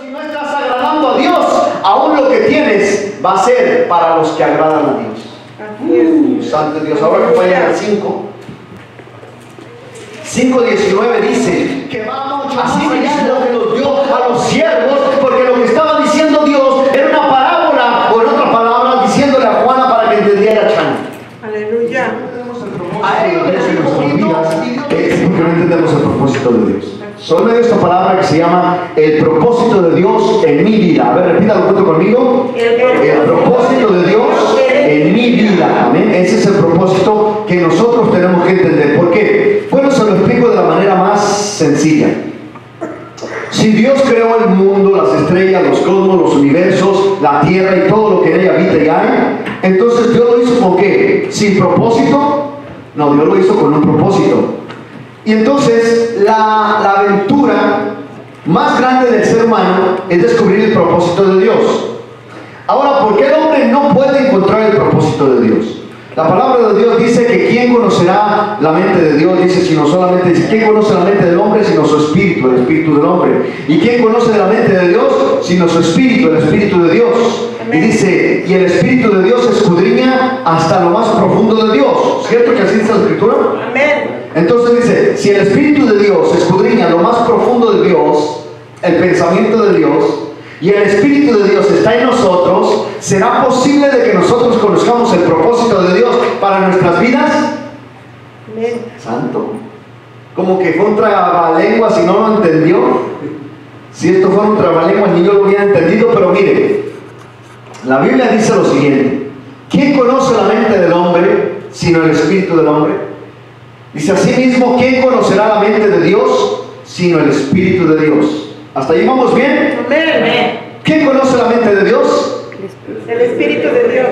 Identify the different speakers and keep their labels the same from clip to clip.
Speaker 1: si no estás agradando a Dios, aún lo que tienes va a ser para los que agradan a Dios. Santo Dios. Ahora acompáñame al 5:19 dice que vamos así mismo que nos dio a los siervos, porque lo que estaba diciendo Dios era una parábola, o en otras palabras, diciéndole a Juana para que entendiera Chan.
Speaker 2: Aleluya.
Speaker 1: A ellos les digo, porque no entendemos el propósito de Dios. Solo hay esta palabra que se llama el propósito de Dios en mi vida. A ver, repítalo junto conmigo. El propósito de Dios en mi vida. Amén. Ese es el propósito que nosotros tenemos que entender. ¿Por qué? Bueno, se lo explico de la manera más sencilla. Si Dios creó el mundo, las estrellas, los cosmos, los universos, la tierra y todo lo que en ella habita y hay, entonces Dios lo hizo ¿con qué? ¿Sin propósito? No, Dios lo hizo con un propósito. Y entonces la aventura más grande del ser humano es descubrir el propósito de Dios. Ahora, ¿por qué el hombre no puede encontrar el propósito de Dios? La palabra de Dios dice que ¿quién conocerá la mente de Dios? Dice, sino solamente dice, ¿quién conoce la mente del hombre? Sino su espíritu, el espíritu del hombre. ¿Y quién conoce la mente de Dios? Sino su espíritu, el espíritu de Dios. Y dice, y el espíritu de Dios escudriña hasta lo más profundo de Dios. ¿Cierto que así dice la escritura?
Speaker 2: Amén.
Speaker 1: Entonces dice, si el espíritu de Dios escudriña lo más profundo de Dios, el pensamiento de Dios, y el espíritu de Dios está en nosotros, ¿será posible de que nosotros conozcamos el propósito de Dios para nuestras vidas?
Speaker 2: Amén.
Speaker 1: Santo. Como que fue un trabalenguas y no lo entendió. Si esto fuera un trabalenguas ni yo lo hubiera entendido, pero mire, la Biblia dice lo siguiente: ¿quién conoce la mente del hombre sino el espíritu del hombre? Dice asimismo, ¿quién conocerá la mente de Dios sino el espíritu de Dios? ¿Hasta ahí vamos bien?
Speaker 2: Amén.
Speaker 1: ¿Quién conoce la mente de Dios?
Speaker 2: El Espíritu de Dios.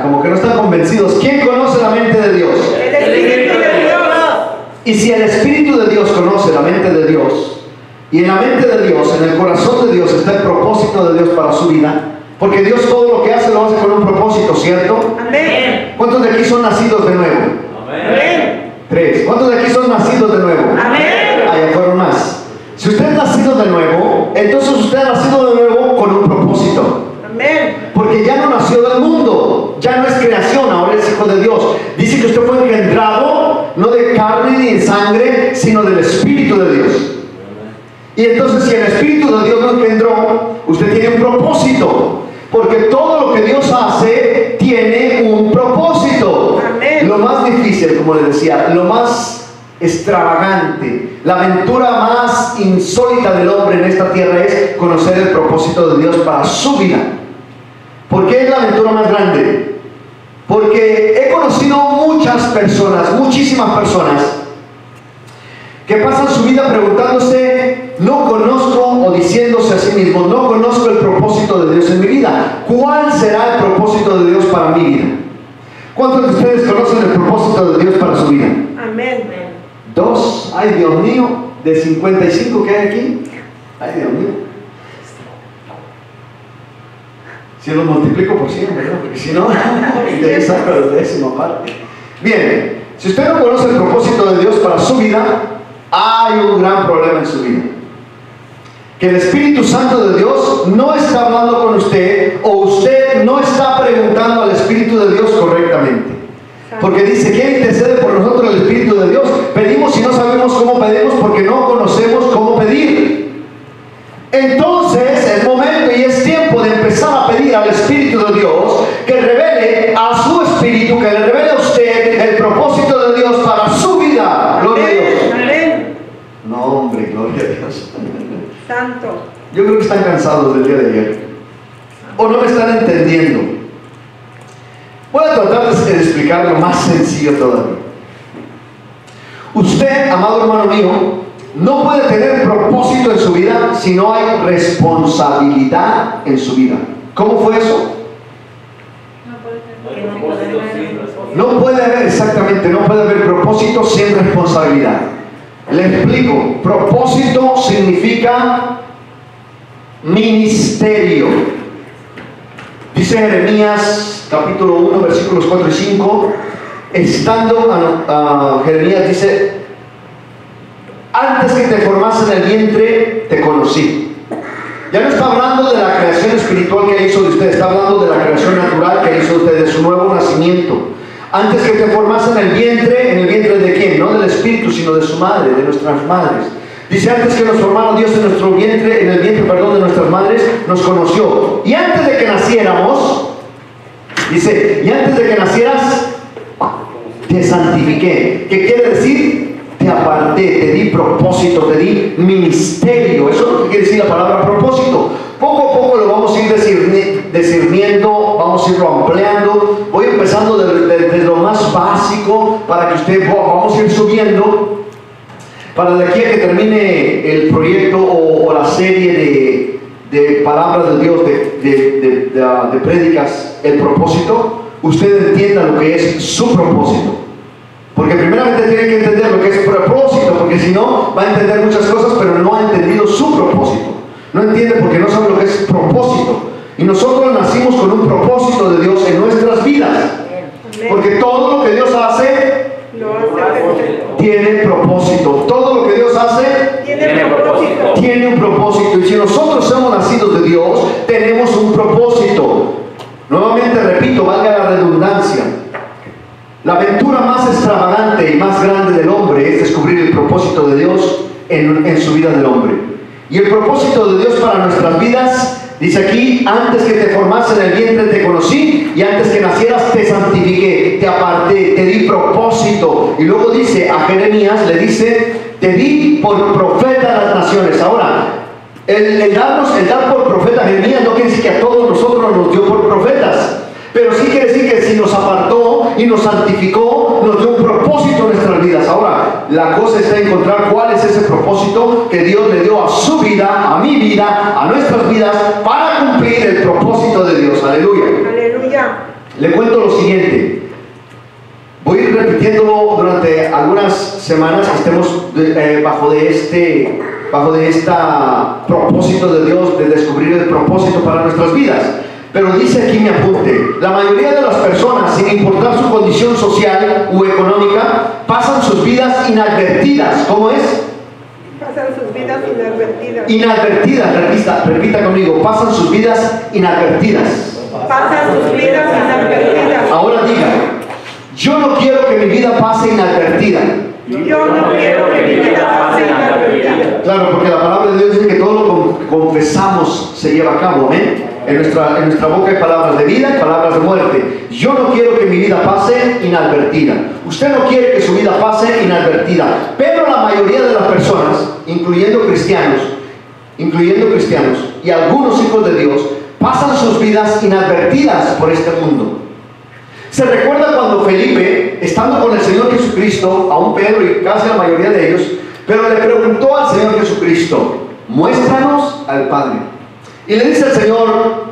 Speaker 1: Como que no están convencidos. ¿Quién conoce la mente de Dios?
Speaker 2: El Espíritu de Dios.
Speaker 1: Y si el Espíritu de Dios conoce la mente de Dios, y en la mente de Dios, en el corazón de Dios está el propósito de Dios para su vida, porque Dios todo lo que hace lo hace con un propósito, ¿cierto?
Speaker 2: Amén.
Speaker 1: ¿Cuántos de aquí son nacidos de nuevo?
Speaker 2: Amén.
Speaker 1: 3. ¿Cuántos de aquí son nacidos de nuevo?
Speaker 2: Amén.
Speaker 1: Allá fueron más. Si usted es nacido de nuevo, entonces usted ha nacido de nuevo con un propósito.
Speaker 2: Amén.
Speaker 1: Porque ya no nació del mundo, ya no es creación, ahora es hijo de Dios. Dice que usted fue engendrado no de carne ni de sangre, sino del Espíritu de Dios. Y entonces si el Espíritu de Dios lo engendró, usted tiene un propósito. Porque todo lo que Dios hace tiene un propósito.
Speaker 2: Amén.
Speaker 1: Lo más difícil, como le decía, lo más extravagante, la aventura más insólita del hombre en esta tierra es conocer el propósito de Dios para su vida. ¿Por qué es la aventura más grande? Porque he conocido muchas personas, muchísimas personas, que pasan su vida preguntándose, no conozco, o diciéndose a sí mismos, no conozco el propósito de Dios en mi vida. ¿Cuál será el propósito de Dios para mi vida? ¿Cuántos de ustedes conocen el propósito de Dios para su vida?
Speaker 2: Amén.
Speaker 1: 2. Ay, Dios mío, de 55 que hay aquí. Ay, Dios mío. Si lo multiplico por 100, ¿verdad? Porque si no, de ahí saco la décima parte. Bien, si usted no conoce el propósito de Dios para su vida, hay un gran problema en su vida. Que el Espíritu Santo de Dios no está hablando con usted, o usted no está preguntando al Espíritu de Dios correctamente. Porque dice que intercede por nosotros el Espíritu de Dios. Pedimos y no sabemos cómo pedimos porque no conocemos cómo pedir. Entonces es momento y es tiempo de empezar a pedir al Espíritu de Dios que revele a su Espíritu, que le revele a usted el propósito de Dios para su vida. Gloria a Dios.
Speaker 2: Amén.
Speaker 1: No, hombre, gloria a Dios.
Speaker 2: Santo.
Speaker 1: Yo creo que están cansados del día de ayer. O no me están entendiendo. Voy a tratar de explicarlo más sencillo todavía. Usted, amado hermano mío, no puede tener propósito en su vida si no hay responsabilidad en su vida. ¿Cómo fue eso? No puede haber, exactamente, no puede haber propósito sin responsabilidad. Le explico. Propósito significa ministerio. Dice Jeremías capítulo 1 versículos 4 y 5, estando Jeremías dice: antes que te formase en el vientre te conocí, Ya no está hablando de la creación espiritual que hizo de usted, está hablando de la creación natural que hizo de usted, de su nuevo nacimiento. Antes que te formase ¿en el vientre de quién? No del espíritu, sino de su madre, de nuestras madres. Dice, antes que nos formara Dios en nuestro vientre, en el vientre, perdón, de nuestras madres, nos conoció. Y antes de que naciéramos, dice, y antes de que nacieras, te santifiqué. ¿Qué quiere decir? Te aparté, te di propósito, te di ministerio. Eso es lo que quiere decir la palabra propósito. Poco a poco lo vamos a ir discerniendo, vamos a irlo ampliando. Voy empezando desde lo más básico para que usted, vamos a ir subiendo. Para de aquí a que termine el proyecto o la serie de palabras de Dios, de prédicas, el propósito, usted entienda lo que es su propósito. Porque primeramente tiene que entender lo que es propósito, porque si no, va a entender muchas cosas, pero no ha entendido su propósito. No entiende porque no sabe lo que es propósito. Y nosotros nacimos con un propósito de Dios en nuestras vidas. Porque todo lo que Dios hace tiene propósito. Todo lo que Dios hace tiene un propósito. Y si nosotros somos nacidos de Dios, tenemos un propósito. Nuevamente repito, valga la redundancia. La aventura más extravagante y más grande del hombre es descubrir el propósito de Dios en su vida del hombre. Y el propósito de Dios para nuestras vidas, dice aquí, antes que te formase en el vientre te conocí, y antes que nacieras te santifiqué, te aparté, te di propósito. Y luego dice a Jeremías, le dice, te di por profeta a las naciones. Ahora, el dar por profeta a Jeremías no quiere decir que a todos nosotros nos dio por profetas, pero sí quiere decir que si nos apartó y nos santificó, nos dio un propósito en nuestras vidas. Ahora, la cosa está en encontrar cuál es ese propósito que Dios le dio a su vida, a mi vida, a nuestras vidas, para cumplir el propósito de Dios. Aleluya.
Speaker 2: Aleluya.
Speaker 1: Le cuento lo siguiente. Voy a ir repitiéndolo durante algunas semanas que estemos bajo de este propósito de Dios, de descubrir el propósito para nuestras vidas. Pero dice aquí mi apunte, la mayoría de las personas, sin importar su condición social u económica, pasan sus vidas inadvertidas. ¿Cómo es?
Speaker 2: Pasan sus vidas inadvertidas.
Speaker 1: Inadvertidas, repita conmigo, pasan sus vidas inadvertidas.
Speaker 2: Pasan sus vidas inadvertidas.
Speaker 1: Ahora diga, yo no quiero que mi vida pase inadvertida.
Speaker 2: Yo no quiero que mi vida pase inadvertida.
Speaker 1: Claro, porque la palabra de Dios dice que todo lo que confesamos se lleva a cabo, ¿amén? En nuestra boca hay palabras de vida y palabras de muerte. Yo no quiero que mi vida pase inadvertida. Usted no quiere que su vida pase inadvertida. Pero la mayoría de las personas, incluyendo cristianos y algunos hijos de Dios, pasan sus vidas inadvertidas por este mundo. ¿Se recuerda cuando Felipe, estando con el Señor Jesucristo, aún Pedro y casi la mayoría de ellos, pero le preguntó al Señor Jesucristo, muéstranos al Padre? Y le dice al Señor,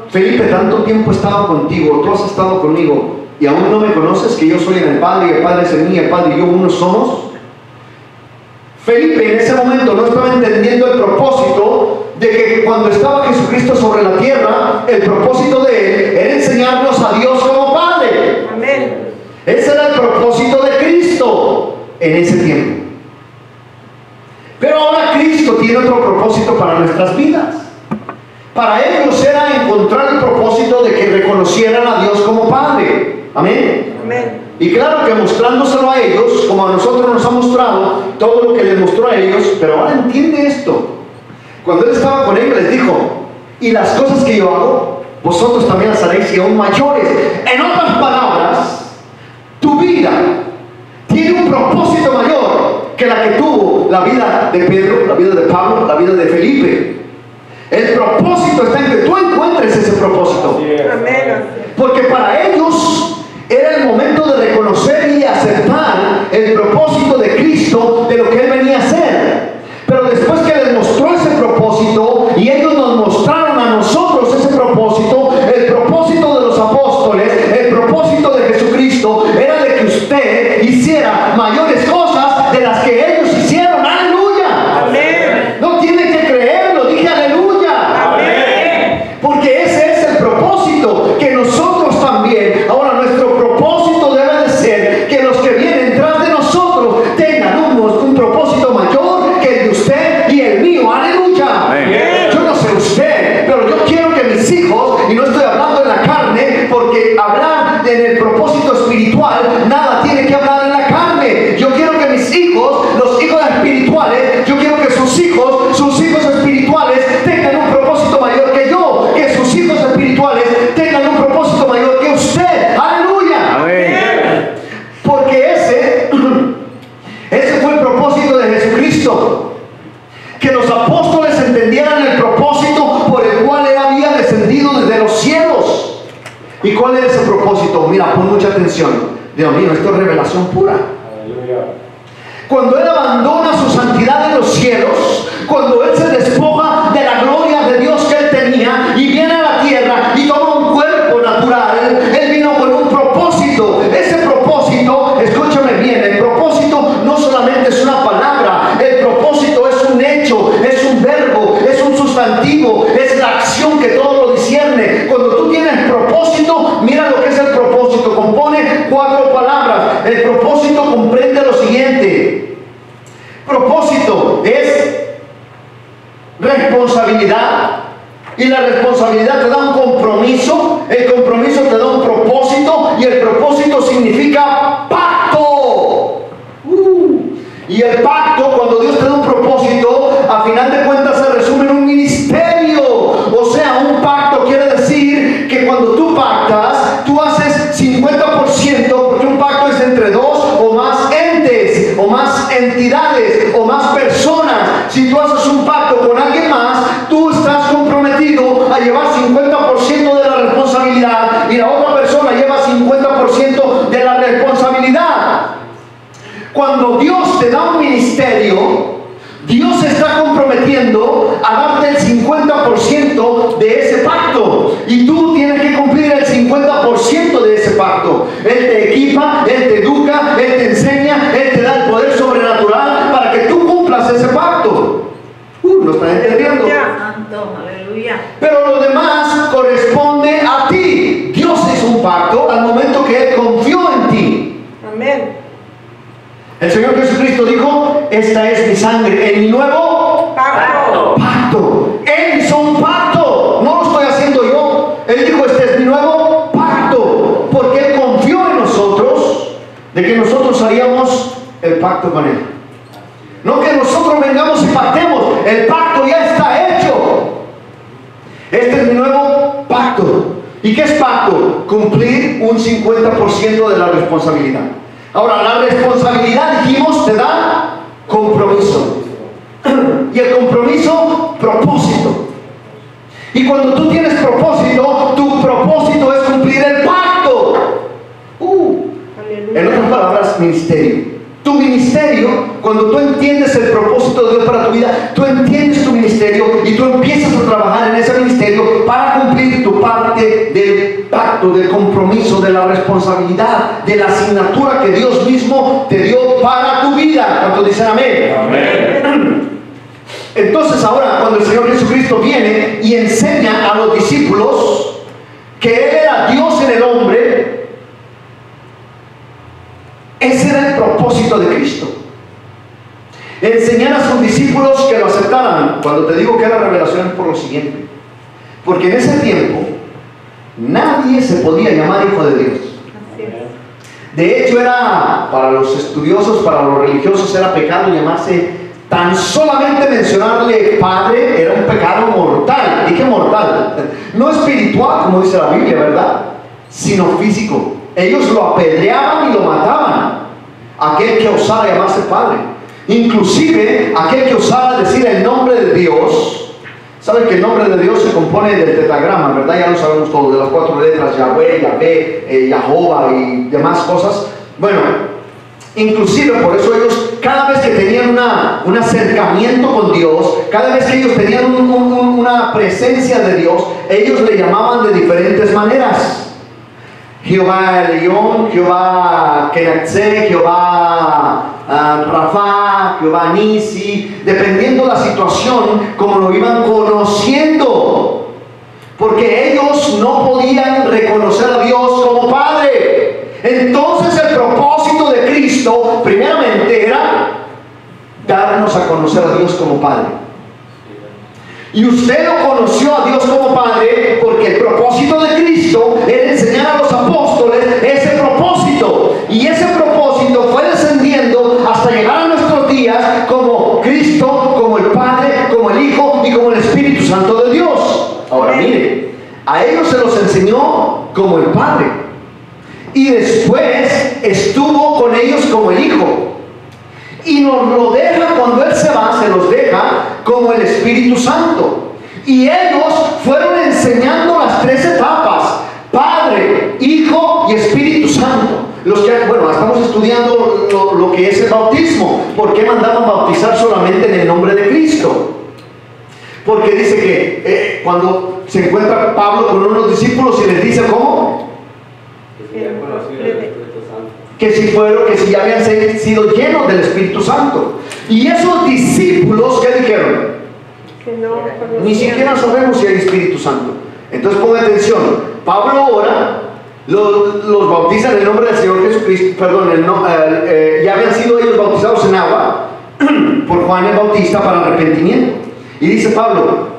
Speaker 1: Felipe, tanto tiempo he estado contigo, tú has estado conmigo, y aún no me conoces, que yo soy en el Padre, y el Padre es en mí, y el Padre y yo uno somos. Felipe en ese momento no estaba entendiendo el propósito de que cuando estaba Jesucristo sobre la tierra, el propósito de él era enseñarnos a Dios como Padre.
Speaker 2: Amén.
Speaker 1: Ese era el propósito de Cristo en ese tiempo. Pero ahora Cristo tiene otro propósito para nuestras vidas. Para ellos era encontrar el propósito de que reconocieran a Dios como Padre. Amén.
Speaker 2: Amén.
Speaker 1: Y claro que mostrándoselo a ellos, como a nosotros nos ha mostrado, todo lo que les mostró a ellos, pero ahora entiende esto. Cuando Él estaba con ellos les dijo, y las cosas que yo hago, vosotros también las haréis y aún mayores. En otras palabras, tu vida tiene un propósito mayor que la que tuvo la vida de Pedro, la vida de Pablo, la vida de Felipe. El propósito está en que tú encuentres ese propósito.
Speaker 2: Amén.
Speaker 1: Porque para ellos era el momento de reconocer y aceptar el propósito de Cristo, de lo que Él venía a hacer. Pero después que les mostró ese propósito y ellos nos mostraron a nosotros ese propósito, el propósito de los apóstoles, el propósito de Jesucristo, era de que usted hiciera mayores cosas de las que ellos hicieron. ¡Aleluya!
Speaker 2: Amén.
Speaker 1: No tiene que creerlo, dije aleluya.
Speaker 2: Amén.
Speaker 1: Porque ese es el propósito que nosotros también. Ahora nuestro propósito debe de ser que los que vienen tras de nosotros tengan un propósito mira, pon mucha atención. Dios mío, esto es revelación pura. Cuando Él abandona su santidad en los cielos, cuando Él se despoja de la gloria de Dios que Él tenía y viene a la tierra y toma un cuerpo natural, Él vino con un propósito. Ese propósito, escúchame bien, el propósito no solamente es una palabra, el propósito es un hecho, es un verbo, es un sustantivo, es la acción que todo lo discierne. Cuando tú tienes propósito, mira lo que es el propósito, compone 4 palabras. El propósito comprende lo siguiente: propósito es responsabilidad, y la responsabilidad te da un compromiso, el compromiso te da un propósito, y el propósito significa pacto. Y el pacto, cuando Dios te da un propósito, a final de cuentas se resume en un ministerio. O sea, un pacto quiere decir que cuando tú pactas, tú haces 50%, porque un pacto es entre 2 o más entes, o más entidades, o más personas. Si tú haces un pacto con alguien más, tú estás comprometido a llevar 50% de la responsabilidad, y la otra persona lleva 50% de la responsabilidad. Cuando Dios te da un ministerio, Dios se está comprometiendo a darte el 50% de ese pacto, y tú tienes que cumplir el 50% de ese pacto. Él te equipa, Él te educa, Él te enseña, Él te da el poder sobrenatural para que tú cumplas ese pacto. ¿Lo están entendiendo?
Speaker 3: Santo, aleluya.
Speaker 1: Pero lo demás corresponde a ti. Dios hizo un pacto al momento que Él confió en ti.
Speaker 3: Amén.
Speaker 1: El Señor Jesucristo dijo: esta es mi sangre, en mi nuevo pacto. Él hizo un pacto, no lo estoy haciendo yo. Él dijo: este es mi nuevo pacto, porque Él confió en nosotros de que nosotros haríamos el pacto con Él. No que nosotros vengamos y pactemos, el pacto ya está hecho. Este es mi nuevo pacto. ¿Y qué es pacto? Cumplir un 50% de la responsabilidad. Ahora, la responsabilidad, dijimos, te da compromiso. Y el compromiso, propósito. Y cuando tú tienes propósito, tu propósito es cumplir el pacto. En otras palabras, ministerio. Tu ministerio, cuando tú entiendes el propósito de Dios para tu vida, tú entiendes tu ministerio y tú empiezas a trabajar en ese ministerio para cumplir tu parte del pacto, del compromiso, de la responsabilidad, de la asignatura que Dios mismo te dio para tu vida. ¿Cuántos dicen amén?
Speaker 2: Amén.
Speaker 1: Entonces ahora, cuando el Señor Jesucristo viene y enseña a los discípulos que Él era Dios en el hombre, ese era el propósito de Cristo. Enseñar a sus discípulos que lo aceptaran. Cuando te digo que era revelación es por lo siguiente: porque en ese tiempo nadie se podía llamar hijo de Dios. De hecho, era, para los estudiosos, para los religiosos, era pecado llamarse, tan solamente mencionarle padre era un pecado mortal. Dije mortal, no espiritual como dice la Biblia, ¿verdad?, sino físico. Ellos lo apedreaban y lo mataban, aquel que osara llamarse padre. Inclusive aquel que osara decir el nombre de Dios. Saben que el nombre de Dios se compone del tetragrama, ¿verdad? Ya lo sabemos todos, de las 4 letras: Yahweh, Yahvé, Yahová y demás cosas. Bueno, inclusive por eso ellos, cada vez que tenían un acercamiento con Dios, cada vez que ellos tenían una presencia de Dios, ellos le llamaban de diferentes maneras. Jehová Elión, Jehová Kenatse, Jehová Rafa, Jehová Nisi, dependiendo la situación, como lo iban conociendo, porque ellos no podían reconocer a Dios como Padre. Entonces el propósito de Cristo primeramente era darnos a conocer a Dios como Padre. Y usted lo conoció a Dios como Padre porque el propósito de Cristo era enseñar a los apóstoles ese propósito. Y ese propósito fue descendiendo hasta llegar a nuestros días como Cristo, como el Padre, como el Hijo y como el Espíritu Santo de Dios. Ahora mire, a ellos se los enseñó como el Padre. Y después estuvo con ellos como el Hijo. Y nos lo deja, cuando Él se va, se los deja como el Espíritu Santo. Y ellos fueron enseñando las 3 etapas: Padre, Hijo y Espíritu estudiando lo que es el bautismo. ¿Por qué mandaban bautizar solamente en el nombre de Cristo? Porque dice que cuando se encuentra Pablo con unos discípulos y les dice, ¿cómo? Que si ya habían sido llenos del Espíritu Santo. Y esos discípulos, ¿qué dijeron?
Speaker 3: Que no,
Speaker 1: Ni siquiera sabemos si hay Espíritu Santo. Entonces ponga atención, Pablo ora, los bautiza en el nombre del Señor Jesucristo, perdón, ya habían sido ellos bautizados en agua por Juan el Bautista para arrepentimiento. Y dice Pablo,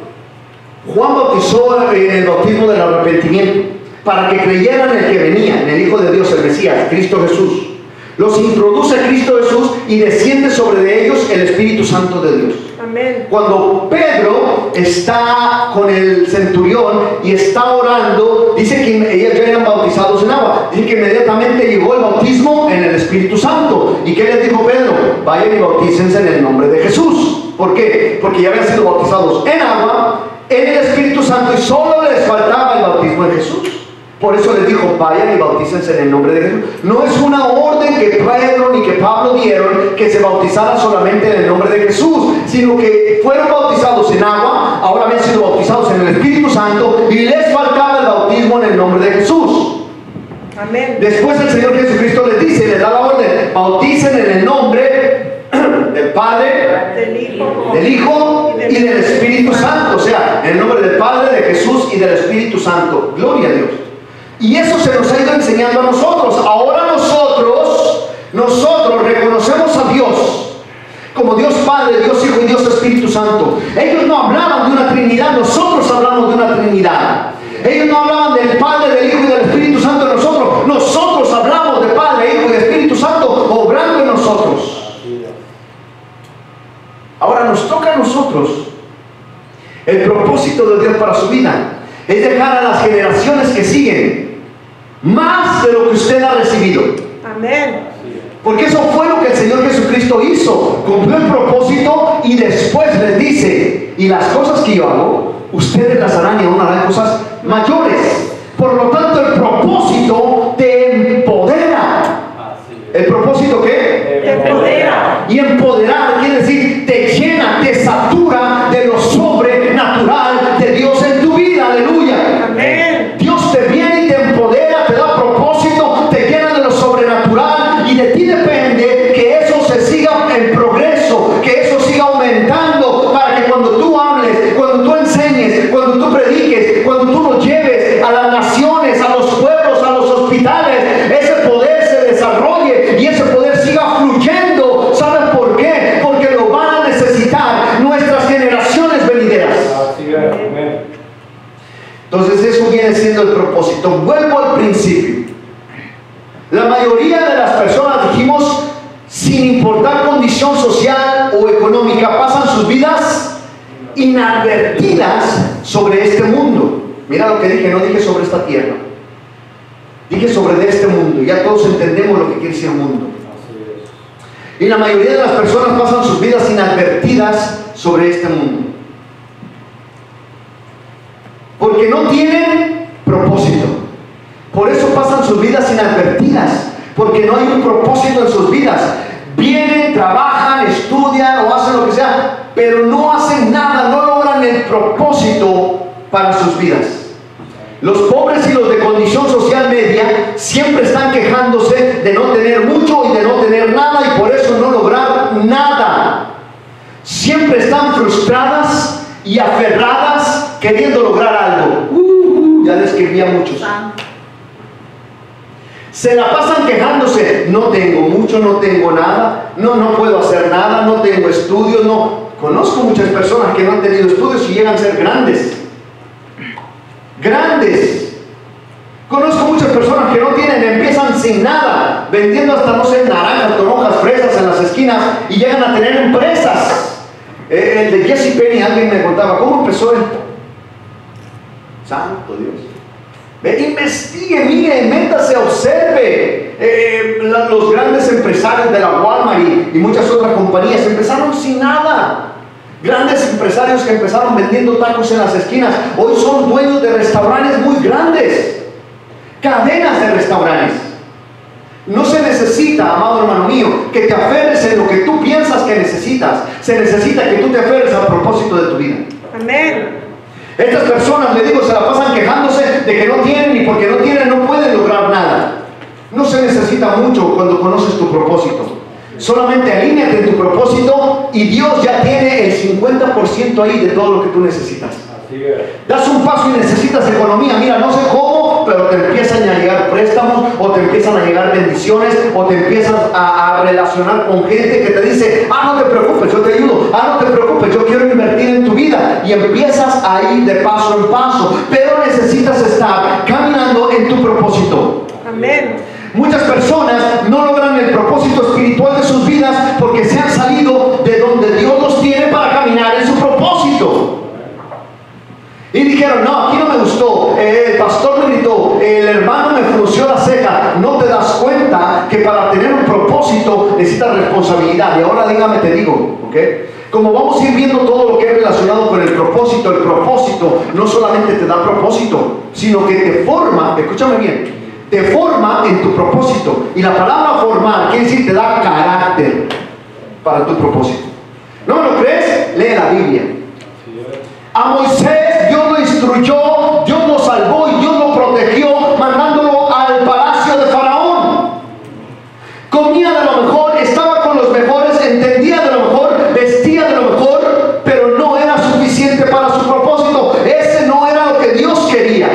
Speaker 1: Juan bautizó en el bautismo del arrepentimiento para que creyeran en el que venía, en el Hijo de Dios, el Mesías, Cristo Jesús. Los introduce a Cristo Jesús y desciende sobre ellos el Espíritu Santo de Dios.
Speaker 3: Amén.
Speaker 1: Cuando Pedro está con el centurión y está orando, dice que ellos ya eran bautizados en agua. Dice que inmediatamente llegó el bautismo en el Espíritu Santo. ¿Y qué les dijo Pedro? Vayan y bautícense en el nombre de Jesús. ¿Por qué? Porque ya habían sido bautizados en agua, en el Espíritu Santo, y solo les faltaba el bautismo de Jesús. Por eso les dijo, vayan y bautícense en el nombre de Jesús. No es una orden que Pedro ni que Pablo dieron que se bautizaran solamente en el nombre de Jesús, sino que fueron bautizados en agua, ahora habían sido bautizados en el Espíritu Santo y les faltaba el bautismo en el nombre de Jesús.
Speaker 3: Amén.
Speaker 1: Después el Señor Jesucristo les dice, les da la orden, bauticen en el nombre del Padre, del Hijo y del Espíritu Santo. O sea, en el nombre del Padre, de Jesús y del Espíritu Santo. Gloria a Dios. Y eso se nos ha ido enseñando a nosotros. Ahora nosotros reconocemos a Dios como Dios Padre, Dios Hijo y Dios Espíritu Santo. Ellos no hablaban de una Trinidad, nosotros hablamos de una Trinidad. Ellos no hablaban del Padre, del Hijo y del Espíritu Santo de nosotros hablamos de Padre, Hijo y Espíritu Santo obrando en nosotros. Ahora nos toca a nosotros. El propósito de Dios para su vida es dejar a las generaciones que siguen más de lo que usted ha recibido.
Speaker 3: Amén.
Speaker 1: Porque eso fue lo que el Señor Jesucristo hizo. Cumplió el propósito y después les dice, y las cosas que yo hago, ustedes las harán y aún harán cosas mayores. Por lo tanto, el propósito te empodera. ¿El propósito qué?
Speaker 3: Te empodera.
Speaker 1: Y empoderar quiere decir te llena, te satura de lo sobrenatural de Dios en tu vida. Aleluya.
Speaker 3: Amén.
Speaker 1: Dios te viene y te empodera, te da propósito, te llena de lo sobrenatural, y de ti depende que eso se siga en progreso, que eso siga aumentando, para que cuando tú hables, cuando tú enseñes, cuando tú prediques, cuando tú lo lleves a las naciones, a los pueblos, a los hospitales, ese poder se desarrolle y ese poder siga fluyendo. ¿Sabes por qué? Porque lo van a necesitar nuestras generaciones venideras. Entonces eso viene siendo el propósito. Vuelvo al principio. La mayoría de las personas, dijimos, sin importar condición social o económica, pasan sus vidas inadvertidas sobre este mundo. Mira lo que dije, no dije sobre esta tierra, dije sobre de este mundo. Ya todos entendemos lo que quiere decir mundo. Y la mayoría de las personas pasan sus vidas inadvertidas sobre este mundo, porque no tienen propósito. Por eso pasan sus vidas inadvertidas, porque no hay un propósito en sus vidas. Vienen, trabajan, estudian o hacen lo que sea, pero no hacen nada, no logran el propósito para sus vidas. Los pobres y los de condición social media siempre están quejándose de no tener mucho y de no tener nada, y por eso no lograr nada. Siempre están frustradas y aferradas queriendo lograr algo. Ya les escribí a muchos. Se la pasan quejándose, no tengo mucho, no tengo nada, no puedo hacer nada, no tengo estudios, no. Conozco muchas personas que no han tenido estudios y llegan a ser grandes. Conozco muchas personas que no tienen, empiezan sin nada, vendiendo hasta, no sé, naranjas, toronjas, fresas en las esquinas, y llegan a tener empresas. El de Jesse Penny, alguien me contaba, ¿cómo empezó él? Santo Dios. Investigue, mire, métase, observe. Los grandes empresarios de la Walmart y muchas otras compañías empezaron sin nada. Grandes empresarios que empezaron vendiendo tacos en las esquinas, hoy son dueños de restaurantes muy grandes, cadenas de restaurantes. No se necesita, amado hermano mío, que te aferres en lo que tú piensas que necesitas. Se necesita que tú te aferres al propósito de tu vida.
Speaker 3: Amén.
Speaker 1: Estas personas, le digo, se la pasan quejándose de que no tienen, y porque no tienen no pueden lograr nada. No se necesita mucho cuando conoces tu propósito. Solamente alíñate en tu propósito y Dios ya tiene el 50% ahí de todo lo que tú necesitas. Das un paso y necesitas economía. Mira, no sé cómo, pero te empiezan a llegar préstamos, o te empiezan a llegar bendiciones, o te empiezas a relacionar con gente que te dice: no te preocupes, yo te ayudo. No te preocupes, yo quiero invertir en tu vida. Y empiezas a ir de paso en paso, pero necesitas estar caminando en tu propósito.
Speaker 3: Amén.
Speaker 1: Muchas personas no logran el propósito espiritual de sus vidas porque se han salido de donde Dios los tiene para caminar en su propósito. Y dijeron: no, aquí no me gustó, el pastor me gritó, el hermano me frunció la ceja. No te das cuenta que para tener un propósito necesitas responsabilidad. Y ahora dígame, te digo, ¿ok? Como vamos a ir viendo todo lo que es relacionado con el propósito no solamente te da propósito, sino que te forma, escúchame bien, te forma en tu propósito. Y la palabra formar quiere decir te da carácter para tu propósito. ¿No lo crees? Lee la Biblia. A Moisés Dios lo instruyó, Dios lo salvó y Dios lo protegió, mandándolo al palacio de Faraón. Comía de lo mejor, estaba con los mejores, entendía de lo mejor, vestía de lo mejor, pero no era suficiente para su propósito. Ese no era lo que Dios quería.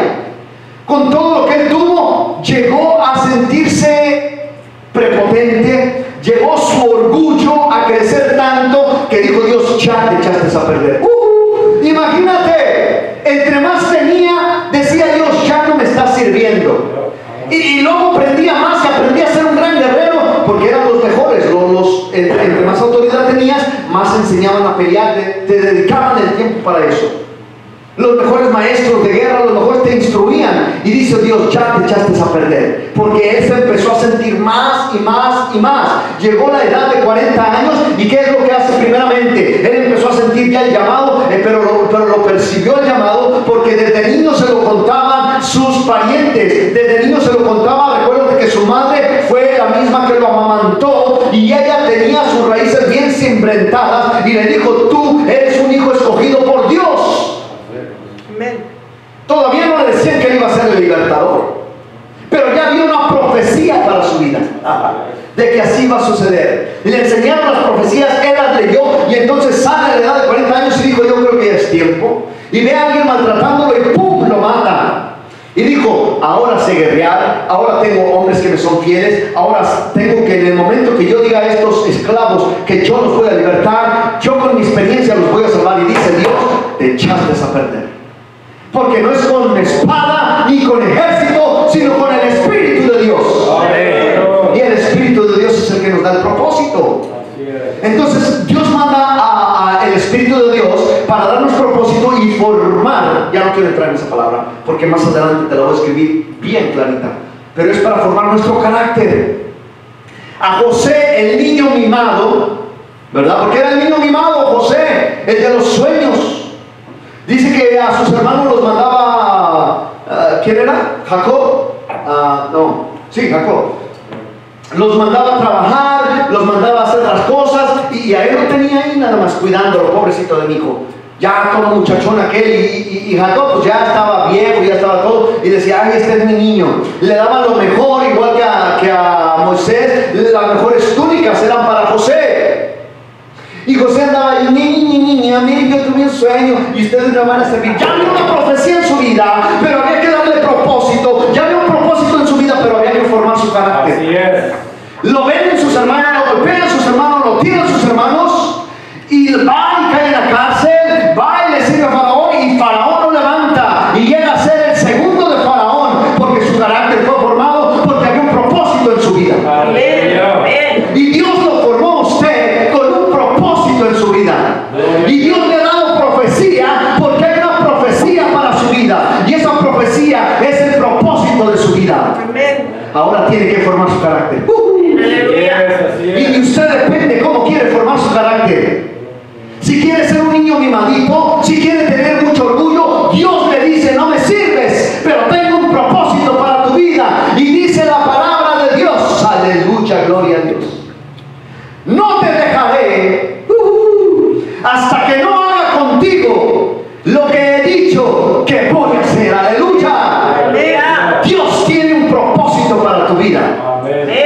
Speaker 1: Con todo lo que él tuvo, llegó a sentirse prepotente, llegó su orgullo a crecer tanto que dijo Dios: ya te echaste a perder. Imagínate, entre más tenía, decía Dios: ya no me está sirviendo. Y luego aprendía más y aprendía a ser un gran guerrero, porque eran los mejores. Entre más autoridad tenías, más enseñaban a pelear, te dedicaban el tiempo para eso. Los mejores maestros de guerra, los mejores te instruían. Y dice Dios: ya te echaste a perder. Porque él se empezó a sentir más y más y más. Llegó la edad de 40 años. ¿Y qué es lo que hace primeramente? Él empezó a sentir ya el llamado, pero lo percibió el llamado porque desde niño se lo contaban sus parientes. Desde niño se lo contaba. Recuerden que su madre fue la misma que lo amamantó, y ella tenía sus raíces bien cimbrentadas, y le dijo: tú eres un hijo escogido por Dios.
Speaker 3: Amén.
Speaker 1: Todavía no le decían que él iba a ser el libertador, pero ya había una profecía para su vida de que así iba a suceder. Y le enseñaron las profecías, él las leyó, y entonces sale a la edad de 40 años y dijo: yo creo que ya es tiempo. Y ve a alguien maltratándolo y ¡pum!, lo mata. Y dijo: ahora sé guerrear, ahora tengo hombres que me son fieles, ahora tengo que, en el momento que yo diga a estos esclavos que yo los voy a libertar, yo con mi experiencia los voy a salvar. Y dice Dios: te echaste a perder. Porque no es con espada ni con ejército, sino con el Espíritu de Dios. Amén. Y el Espíritu de Dios es el que nos da el propósito. Entonces Dios manda el Espíritu de Dios para darnos propósito y formar. Ya no quiero entrar en esa palabra, porque más adelante te la voy a escribir bien clarita. Pero es para formar nuestro carácter. A José, el niño mimado, ¿verdad? Porque era el niño mimado, José, el de los sueños. Dice que a sus hermanos los mandaba, ¿quién era? ¿Jacob? Jacob. Los mandaba a trabajar, los mandaba a hacer las cosas, y a él lo tenía ahí nada más cuidándolo, pobrecito de mi hijo. Ya todo muchachón aquel, y Jacob pues ya estaba viejo, ya estaba todo, y decía: ay, este es mi niño. Le daban lo mejor, igual que a Moisés. Las mejores túnicas eran para José. Y José andaba ahí: niña, mire, yo tuve un sueño y ustedes me van a servir. Ya había una profecía en su vida, pero había que darle propósito. Ya había un propósito en su vida, pero había que formar su carácter. Así es. Lo ven en sus hermanos, lo golpean a sus hermanos, lo tiran a sus hermanos, y va y cae en la cárcel, va y le sirve a Faraón, y Faraón lo levanta y llega a ser el segundo de Faraón, porque su carácter fue formado, porque había un propósito en su vida. Amén. Y Dios lo formó a usted con un propósito en su vida. Y Dios le ha dado profecía porque hay una profecía para su vida, y esa profecía es el propósito de su vida.
Speaker 3: Amén.
Speaker 1: Ahora tiene que formar su carácter. Y de usted depende cómo quiere formar su carácter. Si quiere ser un niño mimadito, si quiere tener mucho orgullo, Dios le dice: no me sirves, pero tengo un propósito para tu vida. Y dice la palabra de Dios, aleluya. hasta que no haga contigo lo que he dicho que voy a hacer. Aleluya. Dios tiene un propósito para tu vida.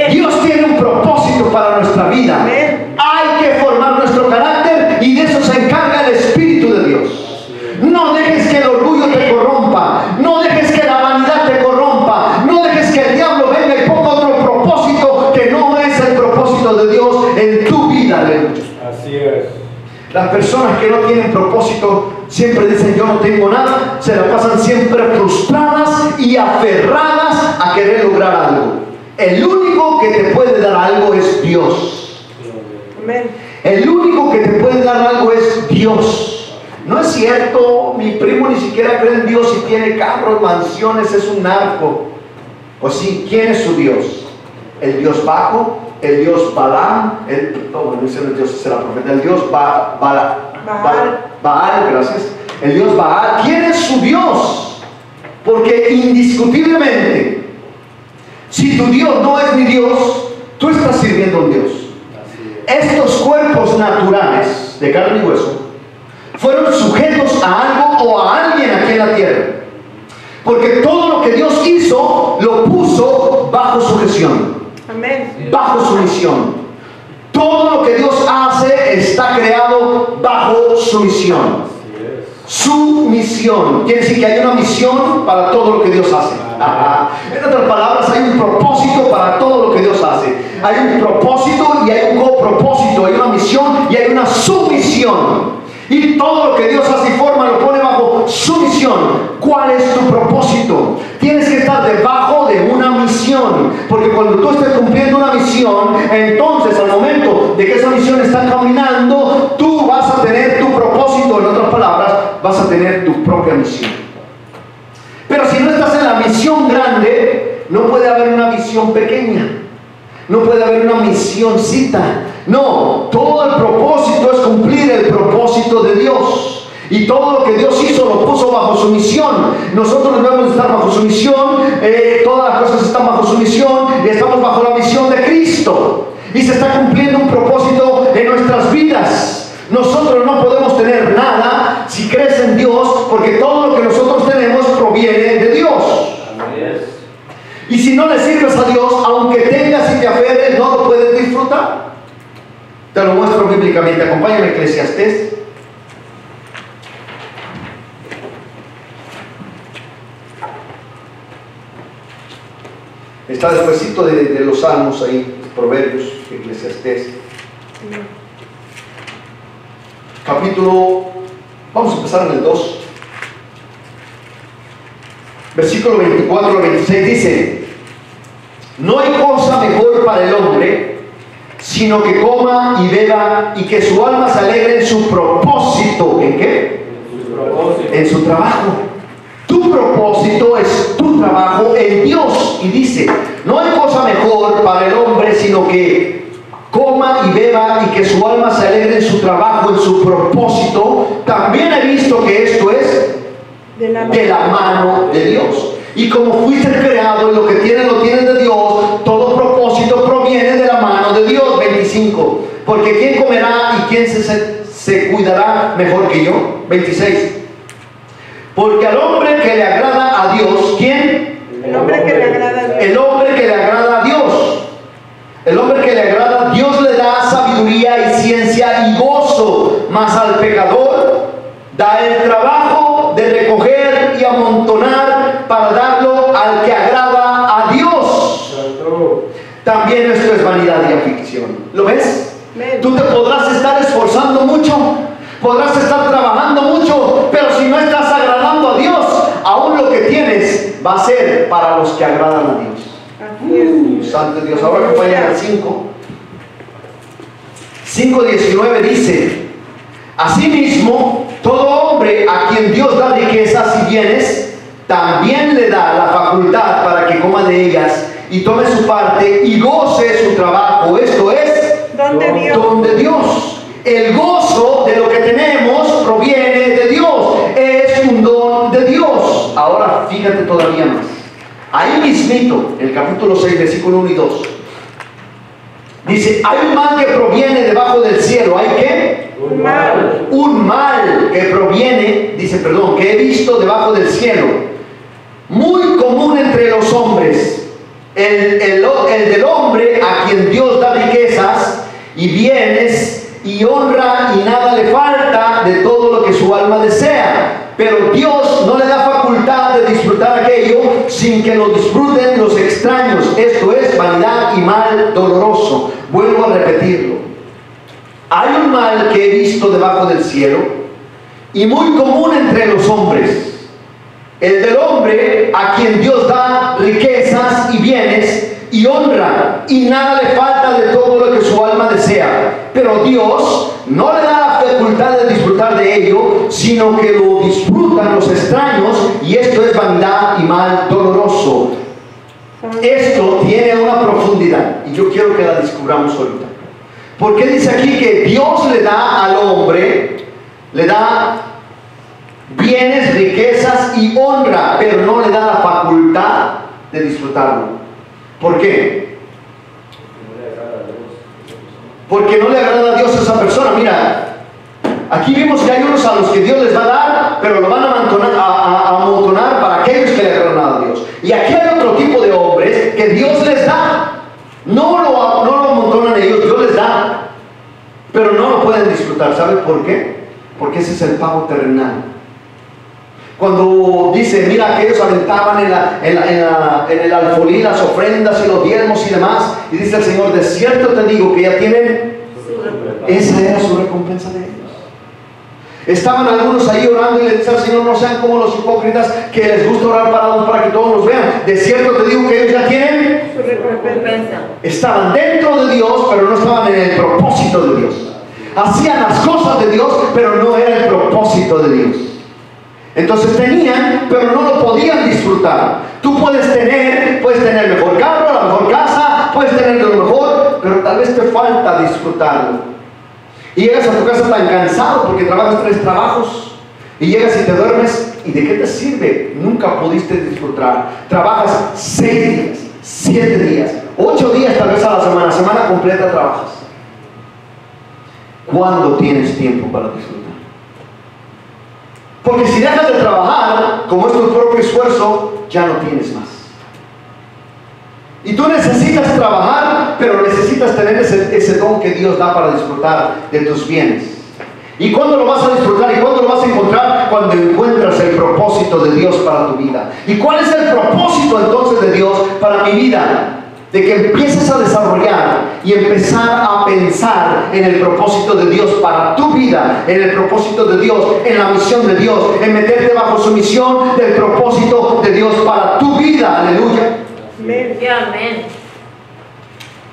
Speaker 1: Dios tiene un propósito para nuestra vida. Hay que formar nuestro carácter y de eso se encarga el Espíritu de Dios. No dejes que el orgullo te corrompa. No dejes que la vanidad te corrompa. No dejes que el diablo venga y ponga otro propósito que no es el propósito de Dios en tu vida. Aleluya.
Speaker 2: Así es.
Speaker 1: Las personas que no tienen propósito siempre dicen yo no tengo nada, se la pasan siempre frustradas y aferradas a querer lograr algo. El único que te puede dar algo es Dios.
Speaker 3: Amén.
Speaker 1: El único que te puede dar algo es Dios. No es cierto, mi primo ni siquiera cree en Dios y tiene carros, mansiones, es un narco. Pues sí, ¿quién es su Dios? El Dios Baco, el Dios Balaam, no es el Dios, será profeta, el Dios Baal, gracias. El Dios Baal, ¿quién es su Dios? Porque indiscutiblemente, si tu Dios no es mi Dios, tú estás sirviendo a un Dios. Estos cuerpos naturales de carne y hueso fueron sujetos a algo o a alguien aquí en la tierra, porque todo lo que Dios hizo lo puso bajo sujeción.
Speaker 3: Amén.
Speaker 1: Bajo su misión. Todo lo que Dios hace está creado bajo su misión. Su misión. Quiere decir que hay una misión para todo lo que Dios hace. En otras palabras, hay un propósito para todo lo que Dios hace. Hay un propósito y hay un copropósito. Hay una misión y hay una sumisión. Y todo lo que Dios hace y forma lo pone bajo su misión. ¿Cuál es tu propósito? Tienes que estar debajo de una misión. Porque cuando tú estés cumpliendo una misión, entonces al momento de que esa misión está caminando, tú vas a tener tu propósito. En otras palabras, vas a tener tu propia misión. Pero si no estás en la misión grande, no puede haber una misión pequeña. No puede haber una misioncita. No, todo el propósito es cumplir el propósito de Dios. Y todo lo que Dios hizo lo puso bajo su misión. Nosotros debemos estar bajo su misión. Todas las cosas están bajo su misión. Y estamos bajo la misión de Cristo. Y se está cumpliendo un propósito en nuestras vidas. Nosotros no podemos tener nada si crees en Dios, porque todo lo que nosotros tenemos proviene de Dios. Y si no le sirves a Dios, aunque tengas y te aferres, no lo puedes disfrutar. Te lo muestro bíblicamente. Acompáñame a Eclesiastés. Está despuesito de los Salmos ahí, Proverbios, Eclesiastés. Capítulo, vamos a empezar en el 2. Versículo 24 al 26 dice: no hay cosa mejor para el hombre, sino que coma y beba y que su alma se alegre en su propósito. ¿En qué? En su trabajo. Tu propósito es tu trabajo en Dios. Y dice: no hay cosa mejor para el hombre, sino que coma y beba y que su alma se alegre en su trabajo, en su propósito. También he visto que esto es de la mano de Dios. Y como fuiste creado y lo que tienes lo tienes de Dios, todo propósito proviene de la mano de Dios. 25. Porque ¿quién comerá y quién se cuidará mejor que yo? 26. Porque al hombre que le agrada a Dios, ¿quién?
Speaker 3: El hombre que le agrada a Dios.
Speaker 1: El hombre que le agrada a Dios. El hombre que le agrada a Dios le da sabiduría y ciencia y gozo. Mas al pecador da el trabajo de recoger y amontonar para darlo al que agrada a Dios. También esto es vanidad y aflicción. ¿Lo ves? Tú te podrás estar esforzando mucho, podrás estar trabajando mucho, pero si no estás agradando a Dios, aún lo que tienes va a ser para los que agradan a Dios. Santo Dios. Ahora acompáñame al 5. 5:19 dice: asimismo, todo hombre a quien Dios da riquezas y bienes, también le da la facultad para que coma de ellas y tome su parte y goce su trabajo. Esto es don de Dios. El gozo de lo que tenemos proviene de Dios. Es un don de Dios. Ahora fíjate todavía más. Ahí mismito, el capítulo 6, versículo 1 y 2. Dice: hay un mal que proviene debajo del cielo. ¿Hay qué? Un mal que proviene, que he visto debajo del cielo, muy común entre los hombres, el del hombre a quien Dios da riquezas y bienes y honra y nada le falta de todo lo que su alma desea, pero Dios no le da facultad de disfrutar aquello sin que lo disfruten los extraños. Esto es vanidad y mal doloroso. Vuelvo a repetirlo. Hay un mal que he visto debajo del cielo y muy común entre los hombres, el del hombre a quien Dios da riquezas y bienes y honra y nada le falta de todo lo que su alma desea, pero Dios no le da la facultad de disfrutar de ello, sino que lo disfrutan los extraños, y esto es vanidad y mal doloroso. Esto tiene una profundidad y yo quiero que la descubramos ahorita. Porque dice aquí que Dios le da al hombre, le da bienes, riquezas y honra, pero no le da la facultad de disfrutarlo. ¿Por qué? Porque no le agrada a Dios a esa persona. Mira, aquí vimos que hay unos a los que Dios les va a dar, pero lo van a amontonar para aquellos que le agradan a Dios. Y aquí hay otro tipo de hombres que Dios les da. No lo amontonan ellos, Dios les da, pero no lo pueden disfrutar. ¿Sabe por qué? Porque ese es el pago terrenal. Cuando dice, mira, aquellos aventaban en el alfolí las ofrendas y los diezmos y demás, y dice el Señor, de cierto te digo que ya tienen, esa era su recompensa de ellos. Estaban algunos ahí orando y le dice al Señor, no sean como los hipócritas que les gusta orar parados para que todos los vean. De cierto te digo que ellos ya tienen
Speaker 3: su recompensa.
Speaker 1: Estaban dentro de Dios, pero no estaban en el propósito de Dios. Hacían las cosas de Dios, pero no era el propósito de Dios. Entonces tenían, pero no lo podían disfrutar. Tú puedes tener el mejor carro, la mejor casa, puedes tener lo mejor, pero tal vez te falta disfrutarlo. Y llegas a tu casa tan cansado porque trabajas 3 trabajos y llegas y te duermes, ¿y de qué te sirve? Nunca pudiste disfrutar. Trabajas 6 días, 7 días, 8 días tal vez a la semana completa trabajas. ¿Cuándo tienes tiempo para disfrutar? Porque si dejas de trabajar, como es tu propio esfuerzo, ya no tienes más. Y tú necesitas trabajar, pero necesitas tener ese don que Dios da para disfrutar de tus bienes. ¿Y cuándo lo vas a disfrutar? ¿Y cuándo lo vas a encontrar? Cuando encuentras el propósito de Dios para tu vida. ¿Y cuál es el propósito entonces de Dios para mi vida? De que empieces a desarrollar y empezar a pensar en el propósito de Dios para tu vida, en el propósito de Dios, en la misión de Dios, en meterte bajo su misión del propósito de Dios para tu vida. Aleluya.
Speaker 3: Amén.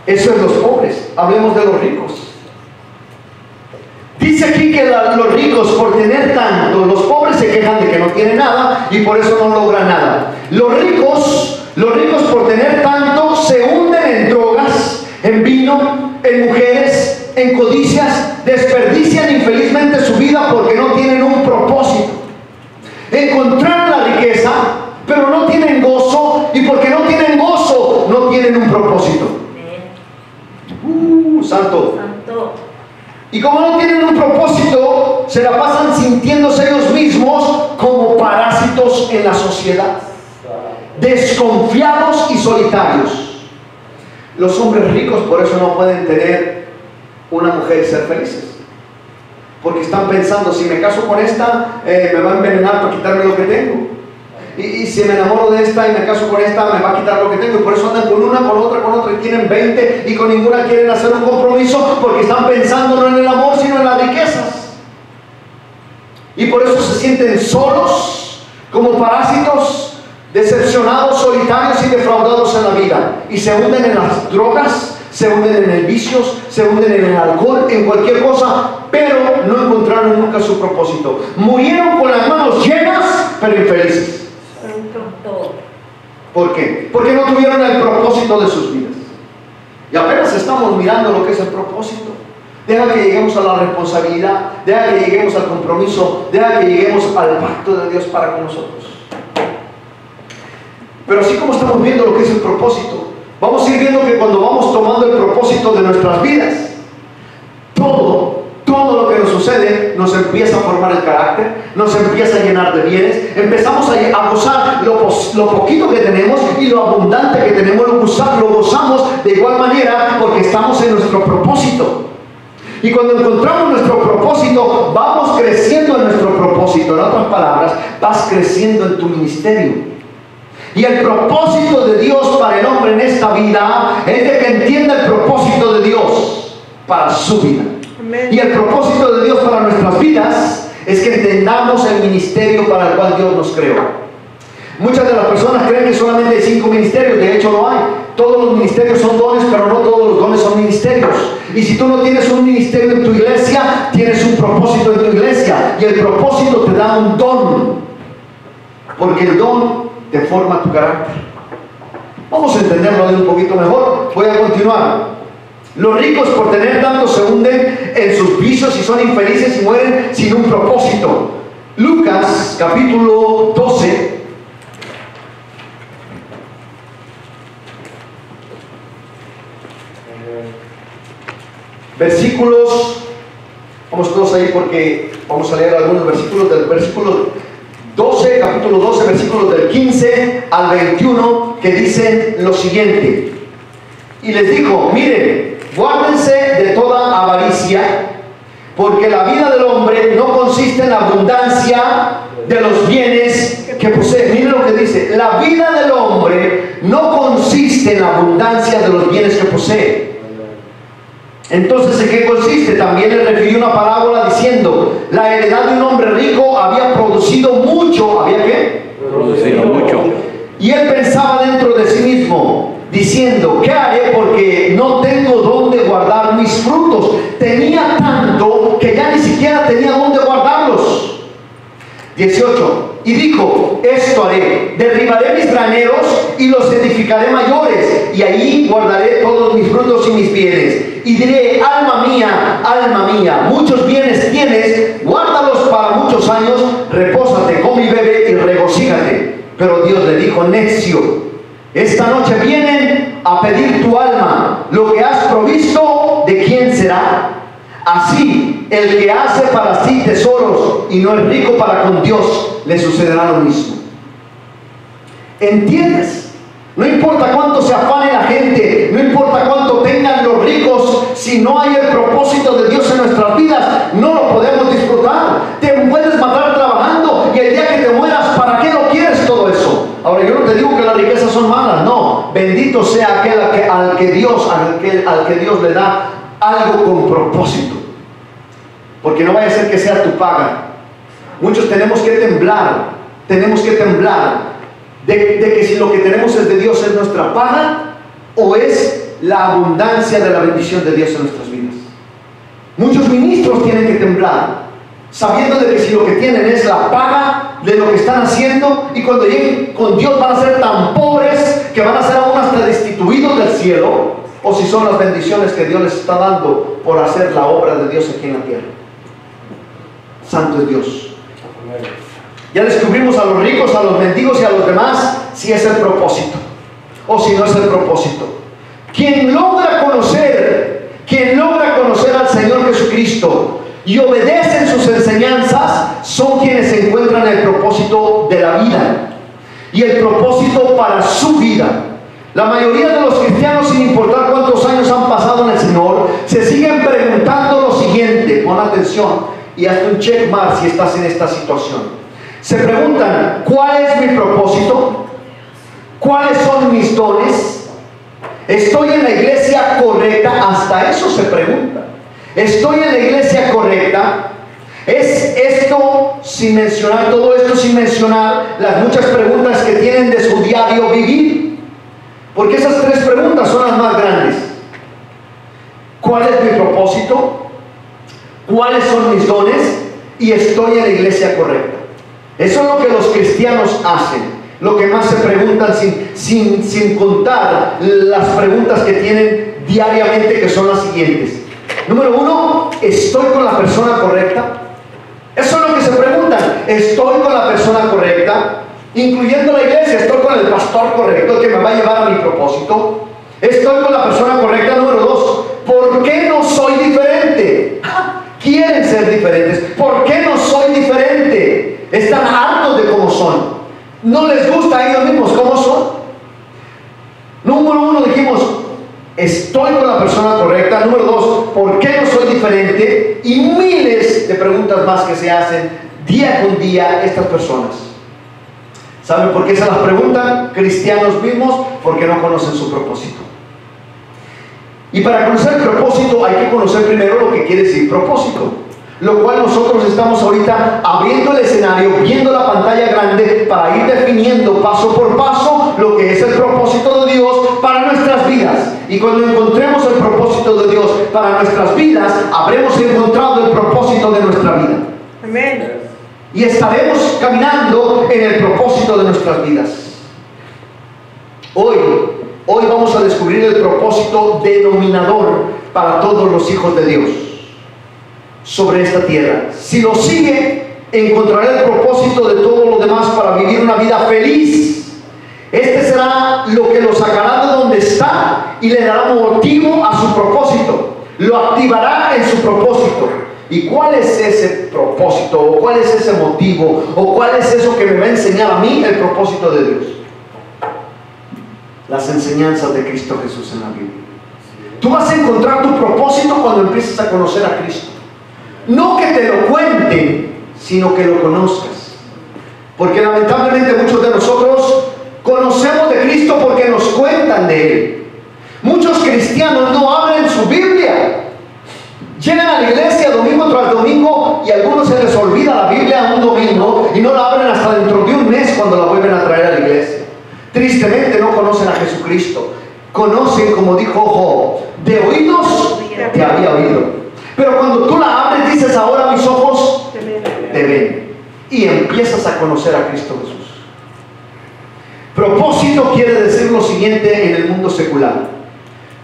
Speaker 1: Eso es los pobres. Hablemos de los ricos. Dice aquí que los ricos, por tener tanto, los pobres se quejan de que no tienen nada y por eso no logran nada. Los ricos por tener tanto se hunden en drogas, en vino, en mujeres, en codicias, desperdician infelizmente su vida porque no tienen un propósito. Encontraron la riqueza, pero no tienen gozo, y porque no tienen gozo, no tienen un propósito. Santo. Y como no tienen un propósito, se la pasan sintiéndose ellos mismos como parásitos en la sociedad, desconfiados y solitarios. Los hombres ricos por eso no pueden tener una mujer y ser felices, porque están pensando, si me caso con esta, me va a envenenar para quitarme lo que tengo, y si me enamoro de esta y me caso con esta, me va a quitar lo que tengo, y por eso andan con una, con otra, y tienen 20 y con ninguna quieren hacer un compromiso, porque están pensando no en el amor sino en las riquezas, y por eso se sienten solos, como parásitos, decepcionados, solitarios y defraudados en la vida, y se hunden en las drogas, se hunden en el vicios, se hunden en el alcohol, en cualquier cosa, pero no encontraron nunca su propósito. Murieron con las manos llenas, pero infelices. ¿Por qué? Porque no tuvieron el propósito de sus vidas. Y apenas estamos mirando lo que es el propósito. Deja que lleguemos a la responsabilidad, deja que lleguemos al compromiso, deja que lleguemos al pacto de Dios para con nosotros. Pero así como estamos viendo lo que es el propósito, vamos a ir viendo que cuando vamos tomando el propósito de nuestras vidas, todo todo lo que nos sucede nos empieza a formar el carácter, nos empieza a llenar de bienes, empezamos a gozar lo poquito que tenemos y lo abundante que tenemos, lo gozamos de igual manera porque estamos en nuestro propósito. Y cuando encontramos nuestro propósito, vamos creciendo en nuestro propósito. En otras palabras, vas creciendo en tu ministerio. Y el propósito de Dios para el hombre en esta vida es de que entienda el propósito de Dios para su vida. Amén. Y el propósito de Dios para nuestras vidas es que entendamos el ministerio para el cual Dios nos creó. Muchas de las personas creen que solamente hay 5 ministerios, de hecho no hay. Todos los ministerios son dones, pero no todos los dones son ministerios. Y si tú no tienes un ministerio en tu iglesia, tienes un propósito en tu iglesia. Y el propósito te da un don, porque el don te forma tu carácter. Vamos a entenderlo de un poquito mejor. Voy a continuar. Los ricos, por tener tanto, se hunden en sus vicios y son infelices y mueren sin un propósito. Lucas capítulo 12. Versículos, vamos todos ahí porque vamos a leer algunos versículos del versículo 12, capítulo 12, versículos del 15 al 21, que dicen lo siguiente. Y les dijo: miren, guárdense de toda avaricia, porque la vida del hombre no consiste en la abundancia de los bienes que posee. Miren lo que dice: la vida del hombre no consiste en la abundancia de los bienes que posee. Entonces, ¿en qué consiste? También le refirió una parábola diciendo: la heredad de un hombre rico había producido mucho. ¿Había qué?
Speaker 2: Producido mucho.
Speaker 1: Y él pensaba dentro de sí mismo, diciendo: ¿qué haré? Porque no tengo dónde guardar mis frutos. Tenía tanto que ya ni siquiera tenía dónde guardarlos. 18. Y dijo: esto haré, derribaré mis graneros y los edificaré mayores, y allí guardaré todos mis frutos y mis bienes. Y diré: alma mía, muchos bienes tienes, guárdalos para muchos años, repósate, come y bebe y regocíjate. Pero Dios le dijo: necio, esta noche vienen a pedir tu alma, lo que has provisto, ¿de quién será? Así, el que hace para sí tesoros y no es rico para con Dios, le sucederá lo mismo. ¿Entiendes? No importa cuánto se afane la gente, no importa cuánto tengan los ricos, si no hay el propósito de Dios en nuestras vidas, no lo podemos disfrutar. Te puedes matar trabajando y el día que te mueras, ¿para qué lo quieres todo eso? Ahora, yo no te digo que las riquezas son malas, no. Bendito sea aquel al que Dios le da algo con propósito, porque no vaya a ser que sea tu paga. Muchos tenemos que temblar de que si lo que tenemos es de Dios, es nuestra paga o es la abundancia de la bendición de Dios en nuestras vidas. Muchos ministros tienen que temblar, sabiendo de que si lo que tienen es la paga de lo que están haciendo, y cuando lleguen con Dios van a ser tan pobres que van a ser aún hasta destituidos del cielo, o si son las bendiciones que Dios les está dando por hacer la obra de Dios aquí en la tierra. Santo es Dios. Ya descubrimos a los ricos, a los mendigos y a los demás, si es el propósito o si no es el propósito. Quien logra conocer al Señor Jesucristo y obedecen sus enseñanzas, son quienes se encuentran el propósito de la vida y el propósito para su vida. La mayoría de los cristianos, sin importar cuántos años han pasado en el Señor, se siguen preguntando lo siguiente. Pon atención y hazte un check mark si estás en esta situación. Se preguntan: ¿cuál es mi propósito? ¿Cuáles son mis dones? ¿Estoy en la iglesia correcta? Hasta eso se pregunta. ¿Estoy en la iglesia correcta? Es esto, sin mencionar todo esto, sin mencionar las muchas preguntas que tienen de su diario vivir. Porque esas 3 preguntas son las más grandes. ¿Cuál es mi propósito? ¿Cuáles son mis dones? Y estoy en la iglesia correcta. Eso es lo que los cristianos hacen, lo que más se preguntan, sin contar las preguntas que tienen diariamente, que son las siguientes. Número 1, ¿estoy con la persona correcta? Eso es lo que se preguntan. ¿Estoy con la persona correcta? Incluyendo la iglesia. ¿Estoy con el pastor correcto que me va a llevar a mi propósito? ¿Estoy con la persona correcta? Número 2, ¿por qué no soy diferente? ¿Quién diferentes. ¿Por qué no soy diferente? Están hartos de cómo son. No les gusta a ellos mismos cómo son. Número uno, dijimos, estoy con la persona correcta. Número dos, ¿por qué no soy diferente? Y miles de preguntas más que se hacen día con día estas personas. ¿Saben por qué se las preguntan? Cristianos mismos, porque no conocen su propósito. Y para conocer el propósito hay que conocer primero lo que quiere decir propósito. Lo cual nosotros estamos ahorita abriendo el escenario, viendo la pantalla grande para ir definiendo paso por paso lo que es el propósito de Dios para nuestras vidas. Y cuando encontremos el propósito de Dios para nuestras vidas, habremos encontrado el propósito de nuestra vida.
Speaker 4: Amén.
Speaker 1: Y estaremos caminando en el propósito de nuestras vidas. Hoy vamos a descubrir el propósito denominador para todos los hijos de Dios sobre esta tierra. Si lo sigue, encontrará el propósito de todo lo demás para vivir una vida feliz. Este será lo que lo sacará de donde está y le dará motivo a su propósito. Lo activará en su propósito. ¿Y cuál es ese propósito? ¿O cuál es ese motivo? ¿O cuál es eso que me va a enseñar a mí el propósito de Dios? Las enseñanzas de Cristo Jesús en la Biblia. Tú vas a encontrar tu propósito cuando empieces a conocer a Cristo. No que te lo cuenten, sino que lo conozcas. Porque lamentablemente muchos de nosotros conocemos de Cristo porque nos cuentan de Él. Muchos cristianos no abren su Biblia. Llegan a la iglesia domingo tras domingo y a algunos se les olvida la Biblia un domingo y no la abren hasta dentro de un mes cuando la vuelven a traer a la iglesia. Tristemente no conocen a Jesucristo. Conocen, como dijo Job, de oídos te había oído. Pero cuando tú la abres, dices, ahora mis ojos te ven. Y empiezas a conocer a Cristo Jesús. Propósito quiere decir lo siguiente en el mundo secular.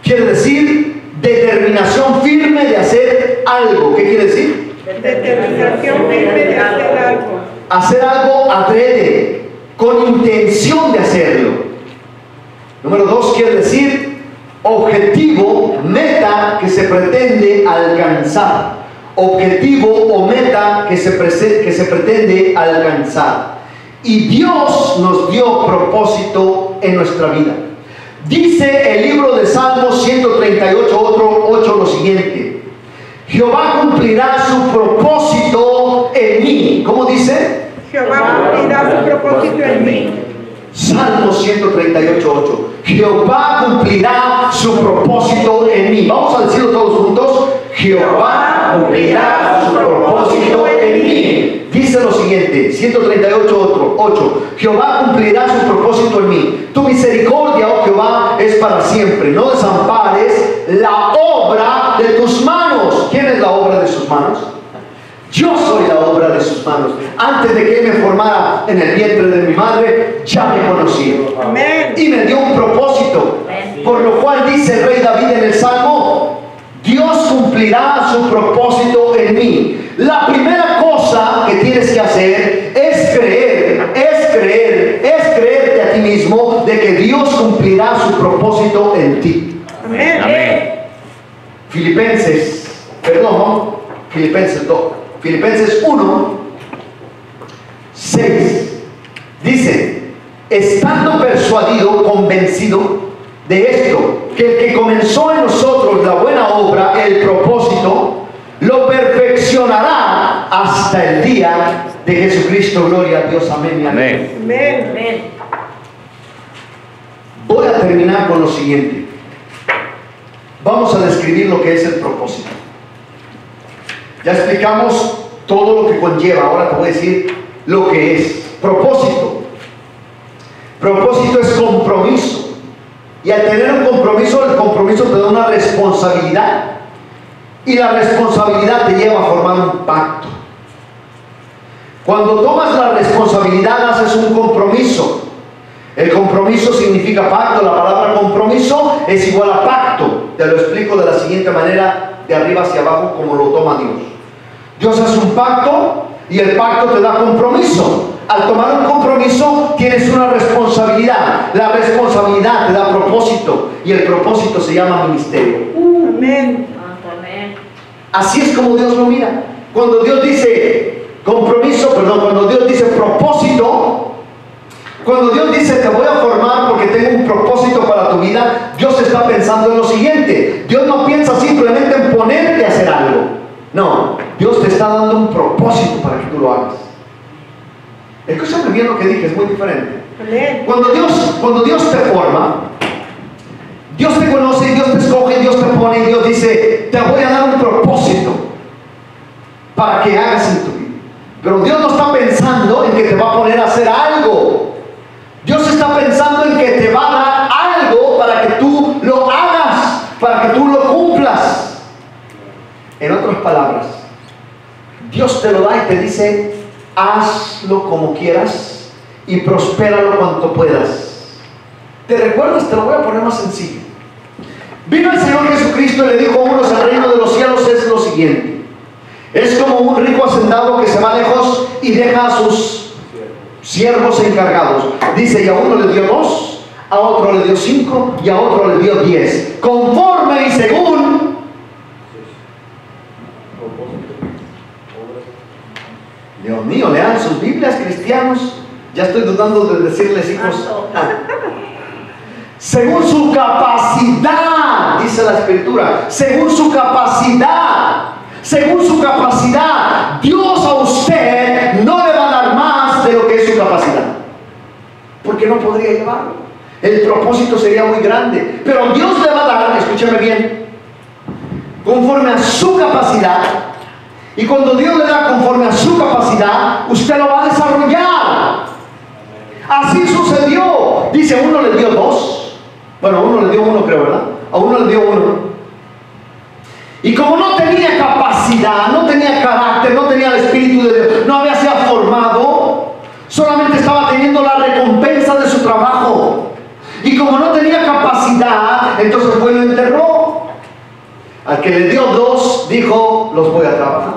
Speaker 1: Quiere decir determinación firme de hacer algo. ¿Qué quiere decir?
Speaker 4: Determinación firme de hacer algo.
Speaker 1: Hacer algo adrede, con intención de hacerlo. Número dos, quiere decir objetivo, meta que se pretende alcanzar. Objetivo o meta que se pretende alcanzar. Y Dios nos dio propósito en nuestra vida. Dice el libro de Salmos 138:8 lo siguiente: Jehová cumplirá su propósito en mí. ¿Cómo dice?
Speaker 4: Jehová cumplirá su propósito en mí.
Speaker 1: Salmos 138:8. Jehová cumplirá su propósito en mí. Vamos a decirlo todos juntos. Jehová cumplirá su propósito en mí. Dice lo siguiente, 138:8. Jehová cumplirá su propósito en mí. Tu misericordia, oh Jehová, es para siempre. No desampares la obra de tus manos. ¿Quién es la obra de sus manos? Yo soy la obra de sus manos. Antes de que Él me formara en el vientre de mi madre, ya me conocía.
Speaker 4: Amén.
Speaker 1: Y me dio un propósito. Por lo cual dice el rey David en el Salmo: Dios cumplirá su propósito en mí. La primera cosa que tienes que hacer es creerte a ti mismo de que Dios cumplirá su propósito en ti.
Speaker 4: Amén.
Speaker 2: Amén.
Speaker 1: Filipenses 1:6 dice: estando persuadido, convencido de esto, que el que comenzó en nosotros la buena obra, el propósito, lo perfeccionará hasta el día de Jesucristo. Gloria a Dios. Amén y amén.
Speaker 4: Amén.
Speaker 3: Amén.
Speaker 1: Voy a terminar con lo siguiente. Vamos a describir lo que es el propósito. Ya explicamos todo lo que conlleva. Ahora te voy a decir lo que es propósito. Propósito es compromiso. Y al tener un compromiso, el compromiso te da una responsabilidad. Y la responsabilidad te lleva a formar un pacto. Cuando tomas la responsabilidad, haces un compromiso. El compromiso significa pacto. La palabra compromiso es igual a pacto. Te lo explico de la siguiente manera, de arriba hacia abajo, como lo toma Dios. Dios hace un pacto y el pacto te da compromiso. Al tomar un compromiso tienes una responsabilidad. La responsabilidad te da propósito y el propósito se llama ministerio.
Speaker 4: Amén.
Speaker 3: Amén.
Speaker 1: Así es como Dios lo mira. Cuando Dios dice compromiso, perdón, cuando Dios dice propósito, cuando Dios dice te voy a formar porque tengo un propósito para tu vida, Dios está pensando en lo siguiente. Dios no piensa simplemente en ponerte a hacer algo. No, Dios te está dando un propósito para que tú lo hagas. Escúchame bien lo que dije, es muy diferente.
Speaker 4: Amén.
Speaker 1: Cuando Dios te forma, Dios te conoce, Dios te escoge, Dios te pone, y Dios dice, te voy a dar un propósito para que hagas en tu vida. Pero Dios no está pensando en que te va a poner a hacer algo. Dios está pensando en que te va a dar algo para que tú lo hagas, para que tú lo cumplas. En otras palabras, Dios te lo da y te dice, hazlo como quieras y prospéralo cuanto puedas. ¿Te recuerdas? Te lo voy a poner más sencillo. Vino el Señor Jesucristo y le dijo a unos: el reino de los cielos es lo siguiente. Es como un rico hacendado que se va lejos y deja a sus siervos encargados. Dice, y a uno le dio 2, a otro le dio 5 y a otro le dio 10. Conforme y según. Dios mío, lean sus Biblias, cristianos. Ya estoy dudando de decirles hijos. Según su capacidad, dice la Escritura. Según su capacidad. Según su capacidad. Dios a usted no le va a dar más de lo que es su capacidad, porque no podría llevarlo. El propósito sería muy grande. Pero Dios le va a dar, escúchame bien, conforme a su capacidad. Y cuando Dios le da conforme a su capacidad, usted lo va a desarrollar. Así sucedió. Dice, uno le dio 2. Bueno, a uno le dio 1, creo, ¿verdad? A uno le dio 1. Y como no tenía capacidad, no tenía carácter, no tenía el Espíritu de Dios, no había sido formado, solamente estaba teniendo la recompensa de su trabajo. Y como no tenía capacidad, entonces fue y lo enterró. Al que le dio 2, dijo, los voy a trabajar.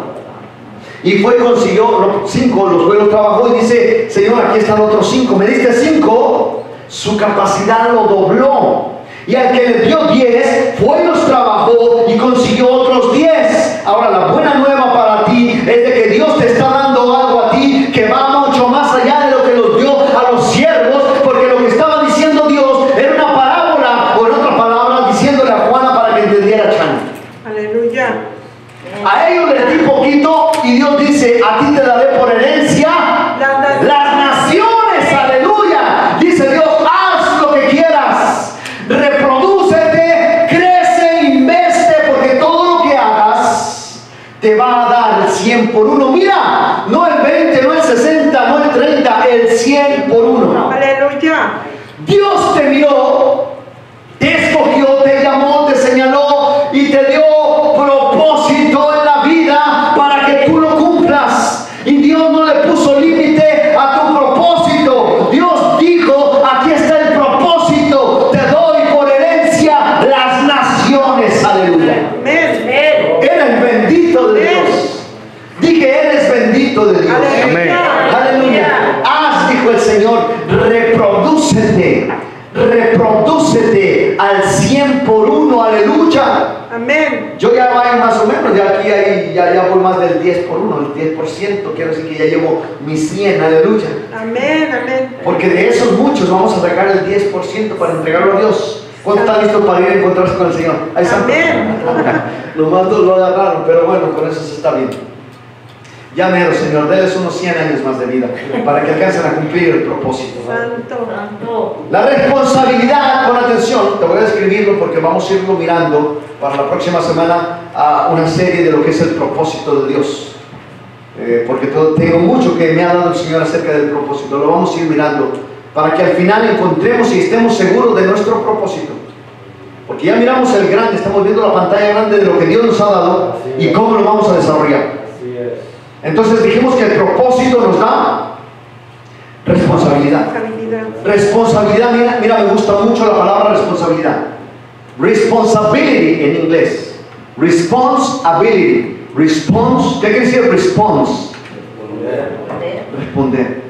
Speaker 1: Y fue y consiguió 5, los fue y los trabajó. Y dice, Señor, aquí están otros 5. Me diste 5, su capacidad lo dobló. Y al que le dio 10, fue y los trabajó y consiguió otros 10. Ahora, la buena nueva para ti es de que Dios te está dando algo a ti que va mucho más allá de lo que los dio a los siervos, porque lo que estaba diciendo Dios era una parábola, o en otras palabras, diciéndole a Juana para que entendiera Chan.
Speaker 4: Aleluya.
Speaker 1: A ellos les di poquito y Dios dice, a ti te daré por herencia las naciones. Aleluya. Dice Dios, haz lo que quieras. Reprodúcete, crece, investe, porque todo lo que hagas te va a dar el 100 por 1. Mira, no el 20, no el 60, no el 30, el 100 por 1.
Speaker 4: Aleluya.
Speaker 1: Dios te miró, te escogió, te llamó, te señaló y te dio propósito en la vida para que tú lo cumplas. Y Dios no le puso límite a tu propósito. Dios dijo, aquí está el propósito, te doy por herencia las naciones. Aleluya.
Speaker 4: Amén.
Speaker 1: Eres bendito de Dios. Dije, eres bendito de Dios.
Speaker 4: Aleluya.
Speaker 1: Aleluya. Haz, dijo el Señor, reprodúcete al 100 por 1. Aleluya.
Speaker 4: Amén.
Speaker 1: Yo ya voy más o menos, ya aquí ya voy más del 10 por 1, el 10%, quiero decir que ya llevo mis 100, aleluya.
Speaker 4: Amén. Amén.
Speaker 1: Porque de esos muchos vamos a sacar el 10% para entregarlo a Dios. ¿Cuánto está listo para ir a encontrarse con el Señor? Ahí está.
Speaker 4: Amén.
Speaker 1: Nomás dos lo agarraron, pero bueno, con eso se está bien. Ya mero, Señor, denles unos 100 años más de vida para que alcancen a cumplir el propósito.
Speaker 4: Santo.
Speaker 1: La responsabilidad, pon atención, te voy a describirlo porque vamos a irlo mirando para la próxima semana a una serie de lo que es el propósito de Dios. Porque tengo mucho que me ha dado el Señor acerca del propósito. Lo vamos a ir mirando para que al final encontremos y estemos seguros de nuestro propósito. Porque ya miramos el grande, estamos viendo la pantalla grande de lo que Dios nos ha dado y cómo lo vamos a desarrollar. Entonces dijimos que el propósito nos da responsabilidad. Responsabilidad, mira, me gusta mucho la palabra responsabilidad. Responsibility en inglés. Responsibility. Response, ¿qué quiere decir response? Responder.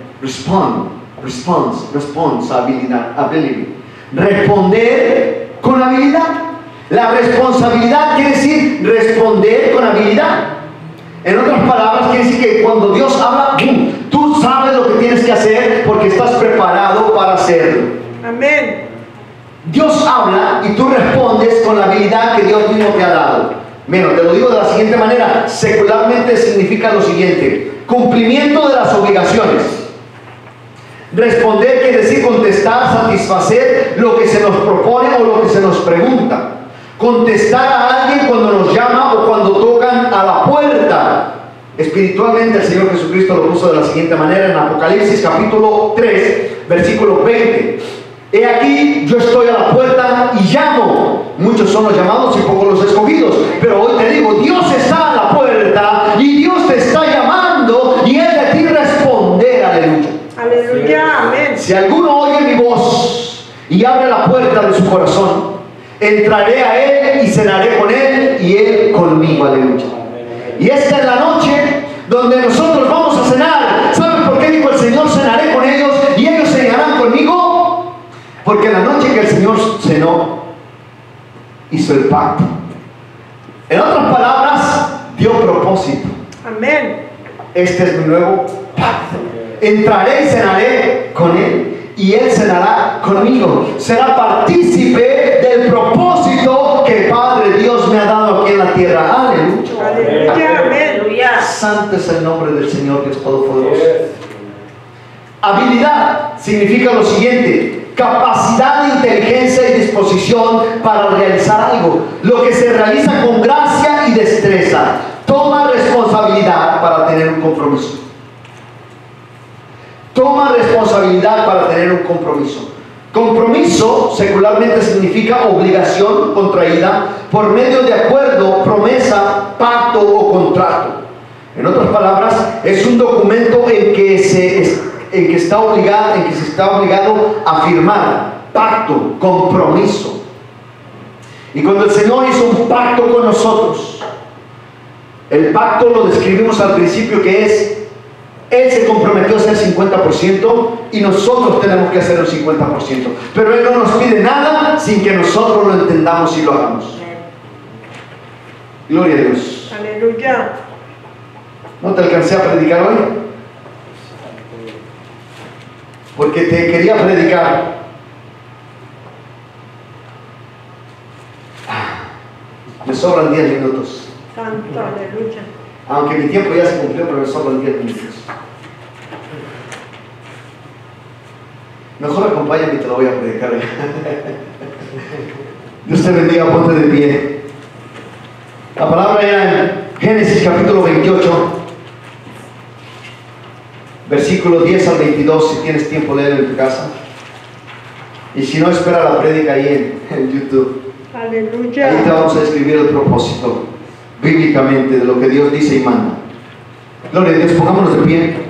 Speaker 1: Responsabilidad. Ability. Responder con habilidad. La responsabilidad quiere decir responder con habilidad. En otras palabras, quiere decir que cuando Dios habla, ¡bum!, tú sabes lo que tienes que hacer porque estás preparado para hacerlo.
Speaker 4: Amén.
Speaker 1: Dios habla y tú respondes con la habilidad que Dios mismo te ha dado. Bueno, te lo digo de la siguiente manera. Secularmente significa lo siguiente: cumplimiento de las obligaciones. Responder quiere decir contestar, satisfacer lo que se nos propone o lo que se nos pregunta. Contestar a alguien cuando nos llama o cuando tocan a la puerta. Espiritualmente el Señor Jesucristo lo puso de la siguiente manera en Apocalipsis capítulo 3, versículo 20. He aquí, yo estoy a la puerta y llamo. Muchos son los llamados y pocos los escogidos. Pero hoy te digo, Dios está a la puerta y Dios te está llamando y es de ti responder. Aleluya.
Speaker 4: Aleluya. Amén.
Speaker 1: Si alguno oye mi voz y abre la puerta de su corazón, entraré a él y cenaré con él y él conmigo. Aleluya. Y esta es la noche donde nosotros vamos a cenar. ¿Saben por qué dijo el Señor? Cenaré con ellos y ellos cenarán conmigo. Porque la noche que el Señor cenó, hizo el pacto. En otras palabras, dio propósito.
Speaker 4: Amén.
Speaker 1: Este es mi nuevo pacto. Entraré y cenaré con él y él cenará conmigo. Será partícipe del propósito que Padre Dios me ha dado aquí en la tierra. Aleluya.
Speaker 4: Aleluya. Amén.
Speaker 3: Aleluya.
Speaker 1: Santo es el nombre del Señor Dios Todopoderoso. Habilidad significa lo siguiente: capacidad, inteligencia y disposición para realizar algo. Lo que se realiza con gracia y destreza. Toma responsabilidad para tener un compromiso. Toma responsabilidad para tener un compromiso. Compromiso secularmente significa obligación contraída por medio de acuerdo, promesa, pacto o contrato. En otras palabras, es un documento en que se está obligado a firmar. Pacto, compromiso. Y cuando el Señor hizo un pacto con nosotros, el pacto lo describimos al principio, que es: Él se comprometió a hacer 50% y nosotros tenemos que hacer el 50%. Pero Él no nos pide nada sin que nosotros lo entendamos y lo hagamos. Gloria a Dios.
Speaker 4: Aleluya.
Speaker 1: ¿No te alcancé a predicar hoy? Porque te quería predicar. Me sobran 10 minutos.
Speaker 4: Santo, aleluya.
Speaker 1: Aunque mi tiempo ya se cumplió, pero me sobran 10 minutos. Mejor acompáñame y te lo voy a predicar. Dios te bendiga, ponte de pie. La palabra era en Génesis capítulo 28, versículos 10 al 22, si tienes tiempo de leerlo en tu casa. Y si no, espera la prédica ahí en YouTube.
Speaker 4: Aleluya.
Speaker 1: Ahí te vamos a escribir el propósito bíblicamente de lo que Dios dice y manda. Gloria a Dios, pongámonos de pie.